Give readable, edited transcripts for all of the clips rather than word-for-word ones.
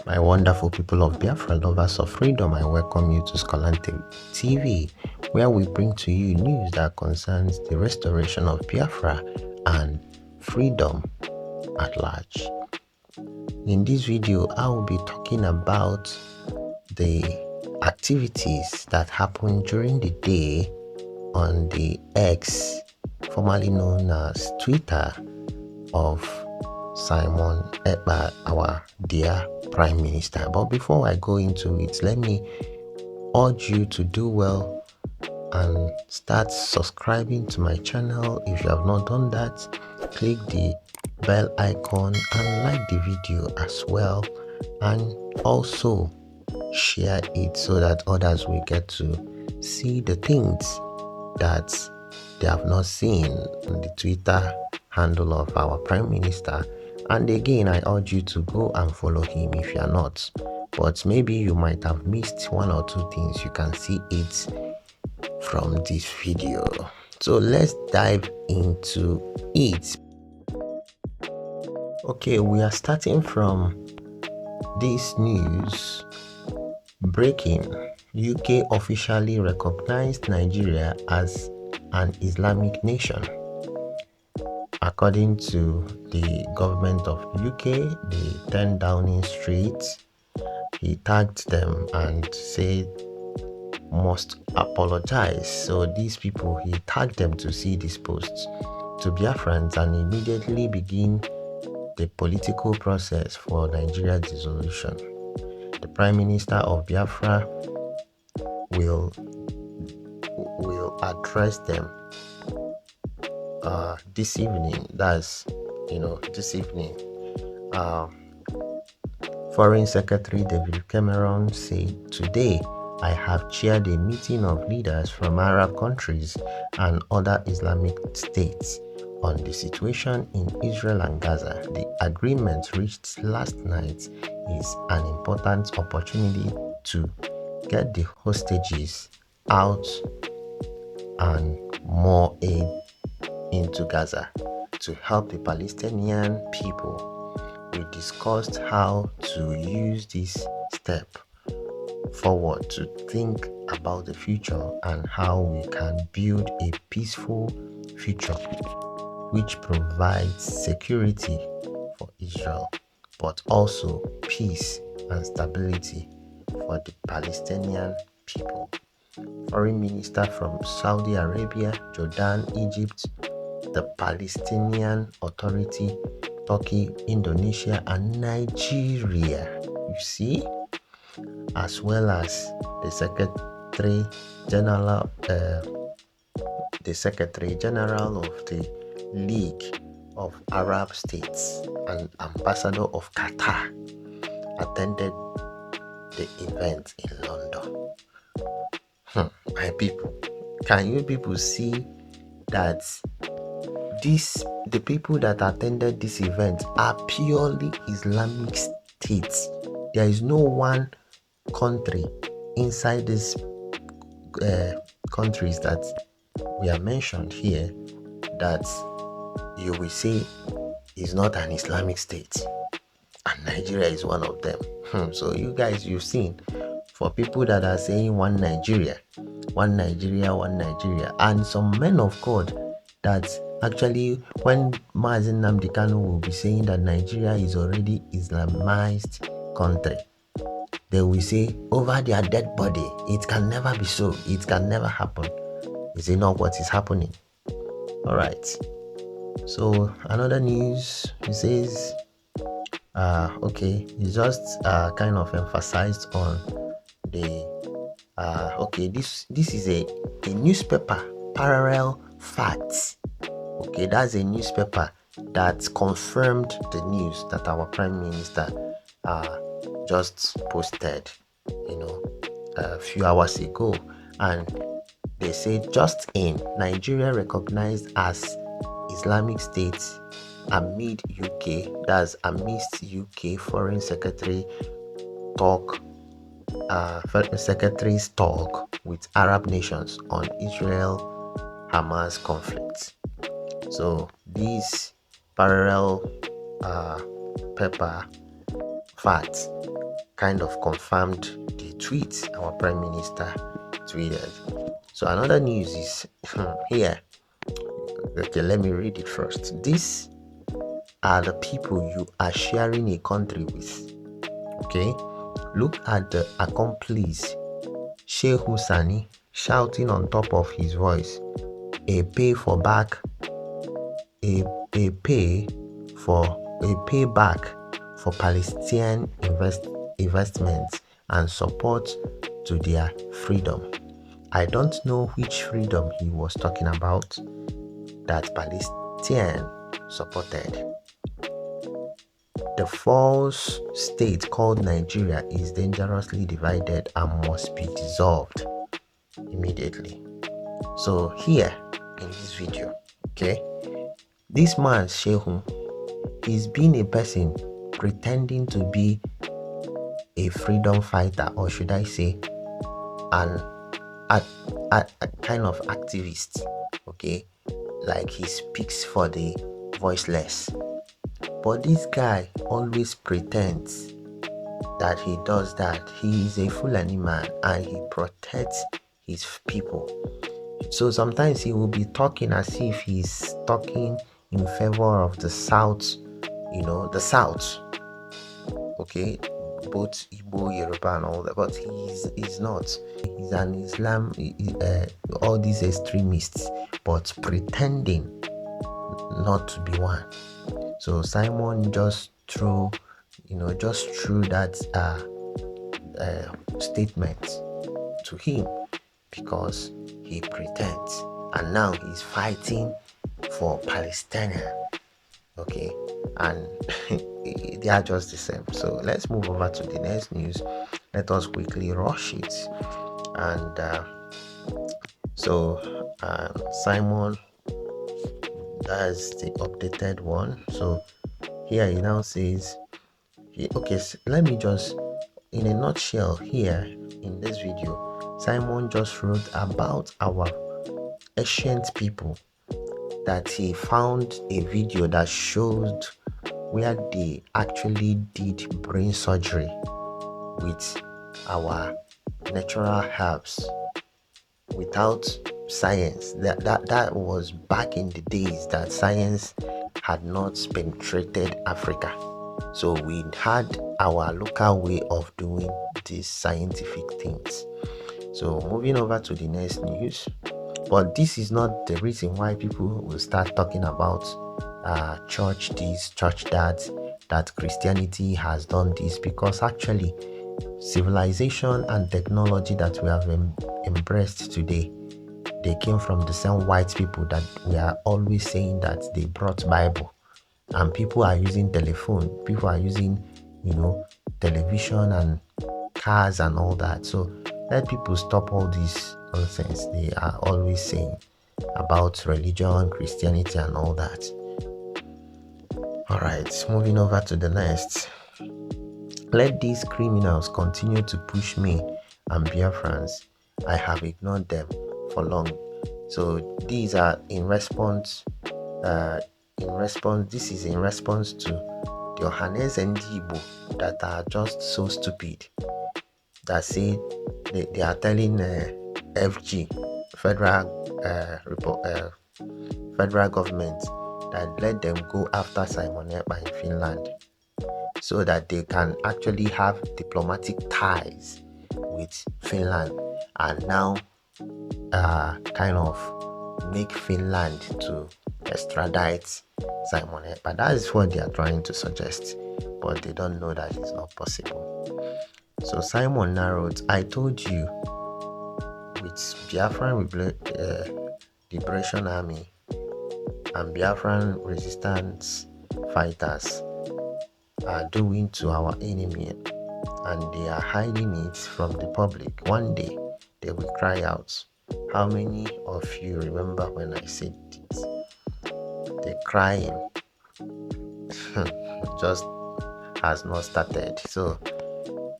My wonderful people of Biafra, lovers of freedom, I welcome you to Scholante TV, where we bring to you news that concerns the restoration of Biafra and freedom at large. In this video, I will be talking about the activities that happened during the day on the X, formerly known as Twitter, of Simon Ekpa, our dear Prime Minister. But before I go into it, let me urge you to do well and start subscribing to my channel. If you have not done that, click the bell icon and like the video as well, and also share it so that others will get to see the things that they have not seen on the Twitter handle of our Prime Minister. And again, I urge you to go and follow him if you are not. But maybe you might have missed one or two things. You can see it from this video. So let's dive into it. Okay, we are starting from this news. Breaking: UK officially recognized Nigeria as an Islamic nation. According to the government of UK, the 10 Downing Street, he tagged them and said must apologize. So these people, he tagged them to see this post to Biafrans and immediately begin the political process for Nigeria's dissolution. The Prime Minister of Biafra will address them this evening. That's this evening. Foreign Secretary David Cameron said, "Today I have chaired a meeting of leaders from Arab countries and other Islamic states on the situation in Israel and Gaza. The agreement reached last night is an important opportunity to get the hostages out and more aid into Gaza to help the Palestinian people. We discussed how to use this step forward to think about the future and how we can build a peaceful future which provides security for Israel, but also peace and stability for the Palestinian people." Foreign Minister from Saudi Arabia, Jordan, Egypt, the Palestinian Authority, Turkey, Indonesia, and Nigeria, you see, as well as the Secretary General of the League of Arab States and Ambassador of Qatar attended the event in London. My people, can you people see that the people that attended this event are purely Islamic states? There is no one country inside these countries that we are mentioned here that you will say is not an Islamic state, and Nigeria is one of them. So you guys, you've seen, for people that are saying one Nigeria, and some men of God that actually, when Mazen Nnamdi Kanu will be saying that Nigeria is already Islamized country, they will say over their dead body, it can never be so, it can never happen. Is it not what is happening? All right. So another news, it says, he just kind of emphasized on the this is a newspaper, Parallel Facts. Okay, that's a newspaper that confirmed the news that our Prime Minister just posted a few hours ago, and they say just in, Nigeria recognized as Islamic State amidst UK Foreign Secretary Secretary's talk with Arab nations on Israel-Hamas conflict. So these parallel paper facts kind of confirmed the tweet our Prime Minister tweeted. So another news is here. Okay, let me read it first. These are the people you are sharing a country with. Okay, look at the accomplice Shehu Sani shouting on top of his voice, a pay for back, a pay for a payback for Palestinian investments and support to their freedom. I don't know which freedom he was talking about that Palestine supported. The false state called Nigeria is dangerously divided and must be dissolved immediately. So here in this video, okay, this man Shehu is being a person pretending to be a freedom fighter, or should I say an a kind of activist, okay, like he speaks for the voiceless. But this guy always pretends that he does that. He is a Fulani man and he protects his people. So sometimes he will be talking as if he's talking in favor of the South, the South, okay, both Igbo, Yoruba and all that, but he's not. He's an Islam, all these extremists, but pretending not to be one. So Simon just threw that statement to him because he pretends, and now he's fighting for Palestine. Okay, and they are just the same. So let's move over to the next news. Let us quickly rush it. And Simon, that's the updated one. So here he now says, let me just, in a nutshell, here in this video, Simon just wrote about our ancient people, that he found a video that showed where they actually did brain surgery with our natural herbs without science. That was back in the days that science had not penetrated Africa. So we had our local way of doing these scientific things. So moving over to the next news. But this is not the reason why people will start talking about church this, church that Christianity has done this, because actually civilization and technology that we have embraced today, they came from the same white people that we are always saying that they brought Bible. And people are using telephone, people are using, television and cars and all that. So let people stop all this nonsense they are always saying about religion, Christianity and all that. All right, moving over to the next. Let these criminals continue to push me and Biafrans. I have ignored them for long. So these are in response. This is in response to the Ohanes and Igbo that are just so stupid, that say they are telling FG, federal government, that let them go after Simon Ekpa in Finland, so that they can actually have diplomatic ties with Finland, and now kind of make Finland to extradite Simon Ekpa. That is what they are trying to suggest, but they don't know that it's not possible. So Simon narrowed, I told you, with Biafran Liberation Army and Biafran resistance fighters are doing to our enemy, and they are hiding it from the public. One day they will cry out. How many of you remember when I said this? The crying just has not started. So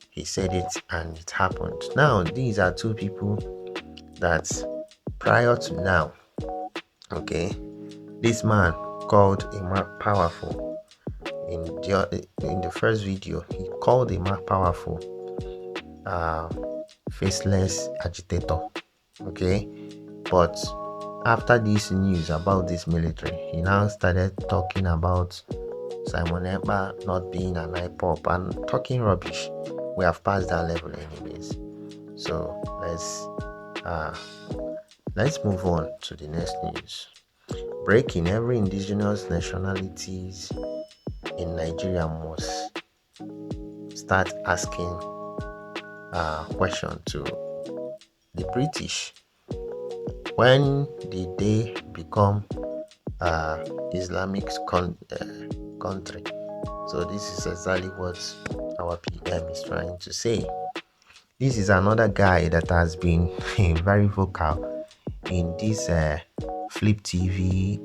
he said it and it happened. Now these are two people that prior to now, okay, this man called Powerful in the first video, he called a powerful, faceless agitator. Okay, but after this news about this military, he now started talking about Simon Ekpa not being an IPOP and talking rubbish. We have passed that level anyways. So let's move on to the next news. Breaking: every indigenous nationalities in Nigeria must start asking question to the British. When did they become Islamic country? So this is exactly what our PM is trying to say. This is another guy that has been very vocal in this Flip TV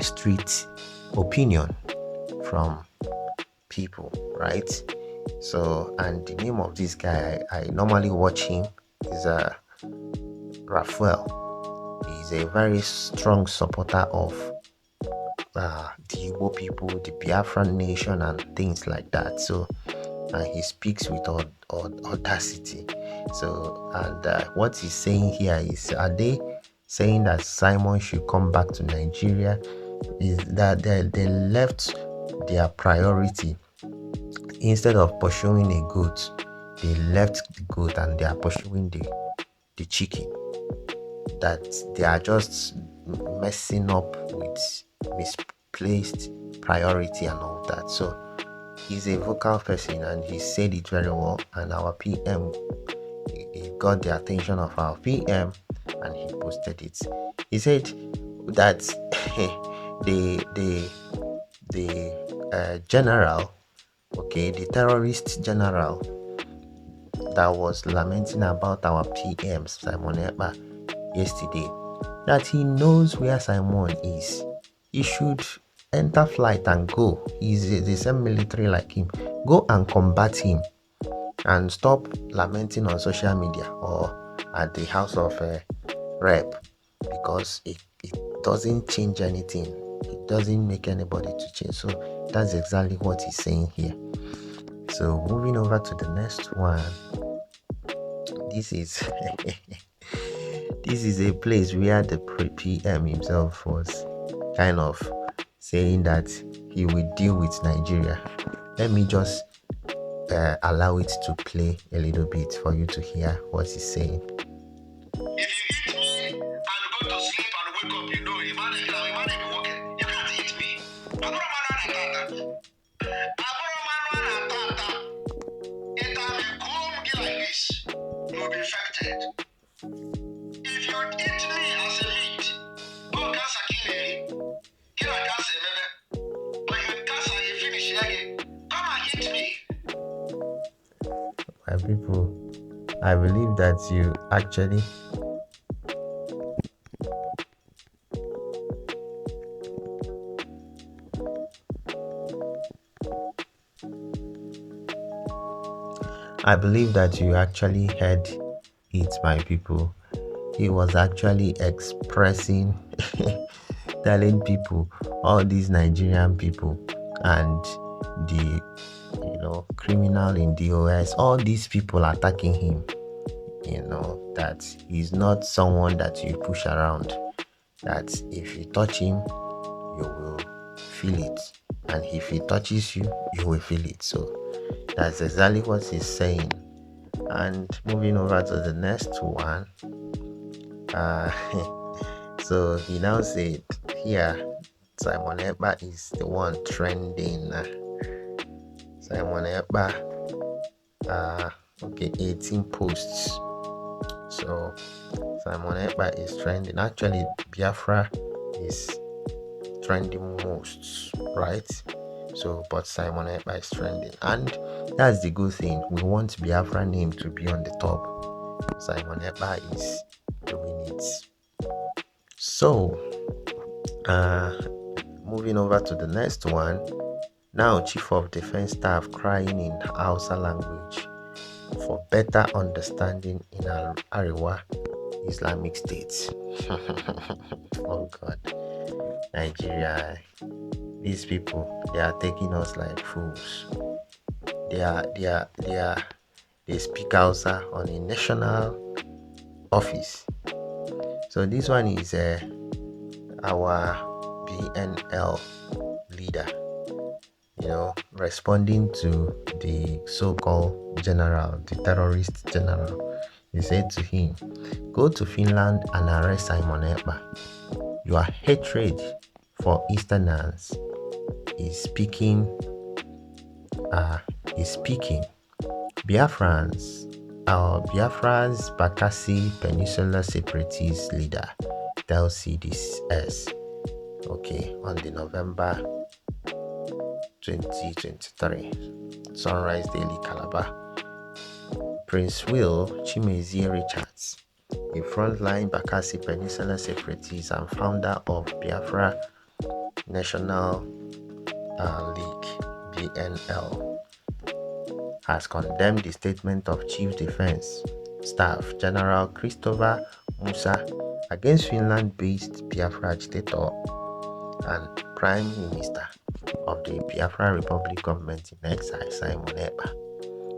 street opinion from people, right? So, and the name of this guy, I normally watch him, is Raphael. He's a very strong supporter of the Igbo people, the Biafran nation, and things like that. So, and he speaks with audacity. So, and what he's saying here is, are they saying that Simon should come back to Nigeria? Is that they left their priority, instead of pursuing a goat, they left the goat and they are pursuing the chicken. That they are just messing up with misplaced priority and all that. So he's a vocal person and he said it very well, and our PM, he got the attention of our PM and he posted it. He said that the general, okay, the terrorist general that was lamenting about our PM Simon Ekpa yesterday, that he knows where Simon is. He should enter flight and go. He's the same military like him. Go and combat him and stop lamenting on social media or at the House of Rep, because it doesn't change anything. It doesn't make anybody to change. So that's exactly what he's saying here. So moving over to the next one. This is this is a place where the PM himself was kind of saying that he will deal with Nigeria. Let me just allow it to play a little bit for you to hear what he's saying. If you eat me and go to sleep and wake up, you know, if I be walking, you can't eat me. It like this, you'll be infected. If you eat me as a meat, go cancer kill cancer, but you cancer, you finish again. Come and eat me. My people, I believe that you actually heard it, my people. He was actually expressing, telling people, all these Nigerian people and the criminal in DOS, all these people attacking him, that he's not someone that you push around, that if you touch him, you will feel it, and if he touches you, you will feel it. So that's exactly what he's saying. And moving over to the next one, so he now said here, Simon Ekpa is the one trending. Simon Ekpa, 18 posts. So Simon Ekpa is trending. Actually, Biafra is trending most, right? So, but Simon Ekpa is trending, and that's the good thing. We want Biafra name to be on the top. Simon Ekpa is doing it. So, moving over to the next one. Now, Chief of Defense Staff crying in Hausa language for better understanding in Ariwa Islamic States. Oh God, Nigeria, these people, they are taking us like fools. they speak Hausa on a national office. So this one is our BnL leader, responding to the so-called general, the terrorist general. He said to him, "Go to Finland and arrest Simon Ekpa. Your hatred for Easterners is speaking. Biafra's Bakassi Peninsula Separatist leader tells CDS, on the November 2023, Sunrise Daily Calabar. Princewill Chimezie Richards, a frontline Bakassi Peninsula separatist and founder of Biafra National League (BnL), has condemned the statement of Chief Defense Staff General Christopher Musa against Finland-based Biafra agitator and Prime Minister of the Biafra Republic government in exile, Simon Ekpa.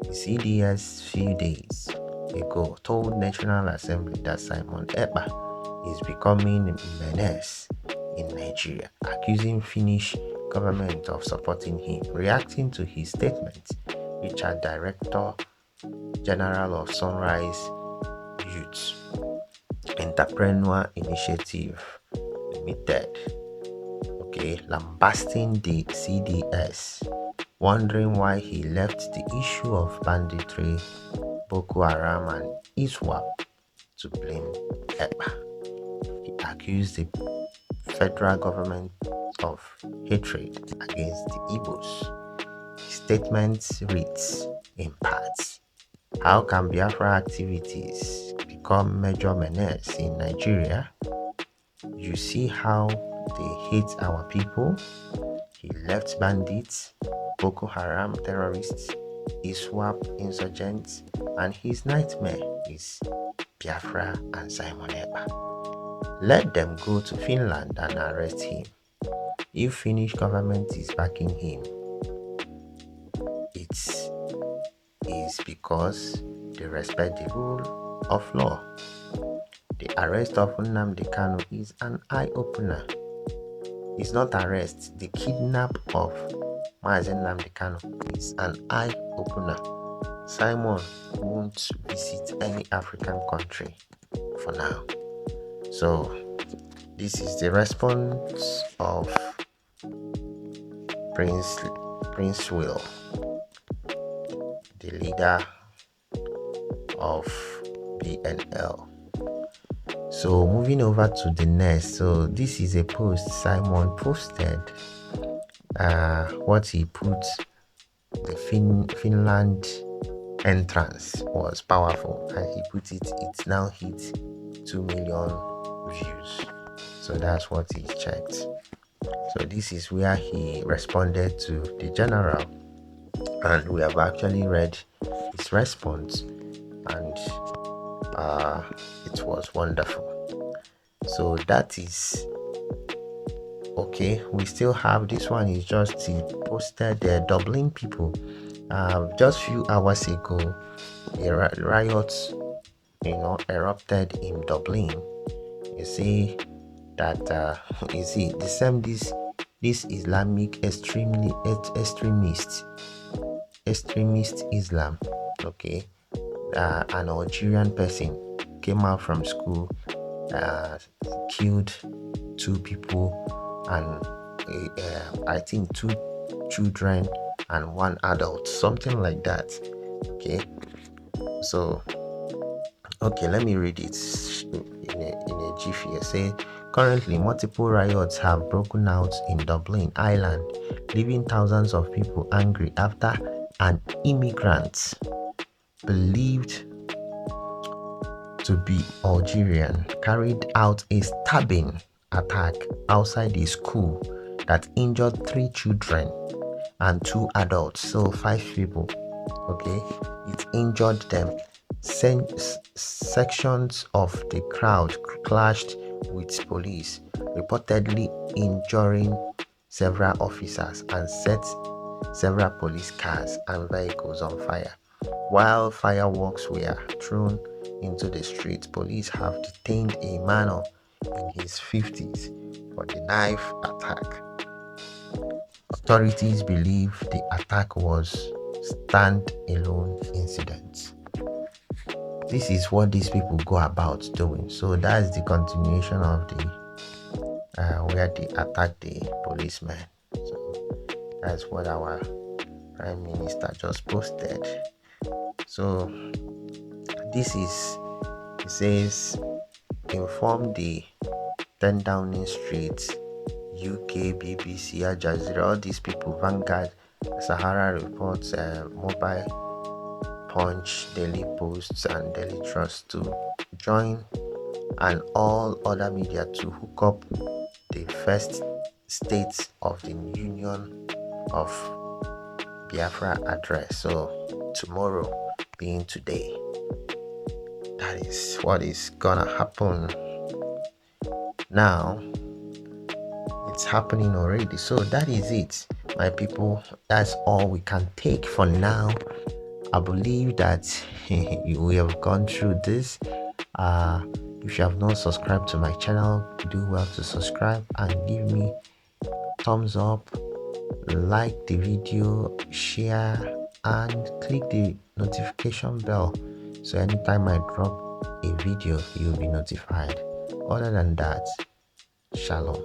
The CDS few days ago told National Assembly that Simon Ekpa is becoming a menace in Nigeria, accusing Finnish government of supporting him. Reacting to his statement, Richard, Director General of Sunrise Youth Entrepreneur Initiative Limited, lambasting the CDS, wondering why he left the issue of banditry, Boko Haram and ISWAP to blame Ekpa. He accused the federal government of hatred against the Igbos. His statement reads, in parts, how can Biafra activities become major menace in Nigeria? You see how they hate our people. He left bandits, Boko Haram terrorists, ISWAP insurgents, and his nightmare is Biafra and Simon Ekpa. Let them go to Finland and arrest him. If Finnish government is backing him, it is because they respect the rule of law. The arrest of Nnamdi Kanu is an eye-opener. It's not arrest. The kidnap of Mazen Nnamdi Kanu is an eye-opener. Simon won't visit any African country for now. So this is the response of Princewill, the leader of BnL. So moving over to the next. So this is a post Simon posted. What he put, the Finland entrance was powerful, and he put it's now hit 2 million views. So that's what he checked. So this is where he responded to the general, and we have actually read his response, and it was wonderful. So that is okay. We still have this one. Is just he posted the Dublin people. Just few hours ago, a riot, erupted in Dublin. You see that the same this Islamic extremist Islam. An Algerian person came out from school, killed 2 people, and I think 2 children and 1 adult, something like that. So let me read it in a jiffy. I say, currently multiple riots have broken out in Dublin, Ireland, leaving thousands of people angry after an immigrant believed to be Algerian carried out a stabbing attack outside a school that injured 3 children and 2 adults, so 5 people. It injured them. Sections of the crowd clashed with police, reportedly injuring several officers, and set several police cars and vehicles on fire. While fireworks were thrown into the street, police have detained a man in his 50s for the knife attack. Authorities believe the attack was stand-alone incident. This is what these people go about doing. So that's the continuation of the where they attacked the policeman. So that's what our prime minister just posted. So this is, it says, inform the 10 Downing Street, UK, BBC, Al Jazeera, all these people, Vanguard, Sahara Reports, Mobile, Punch, Daily Posts, and Daily Trust to join, and all other media to hook up the first States of the Union of Biafra address. So tomorrow being today, that is what is gonna happen. Now it's happening already. So that is it, my people. That's all we can take for now. I believe that we have gone through this. If you have not subscribed to my channel, do well to subscribe and give me thumbs up, like the video, share, and click the notification bell so anytime I drop a video you'll be notified. Other than that, shalom.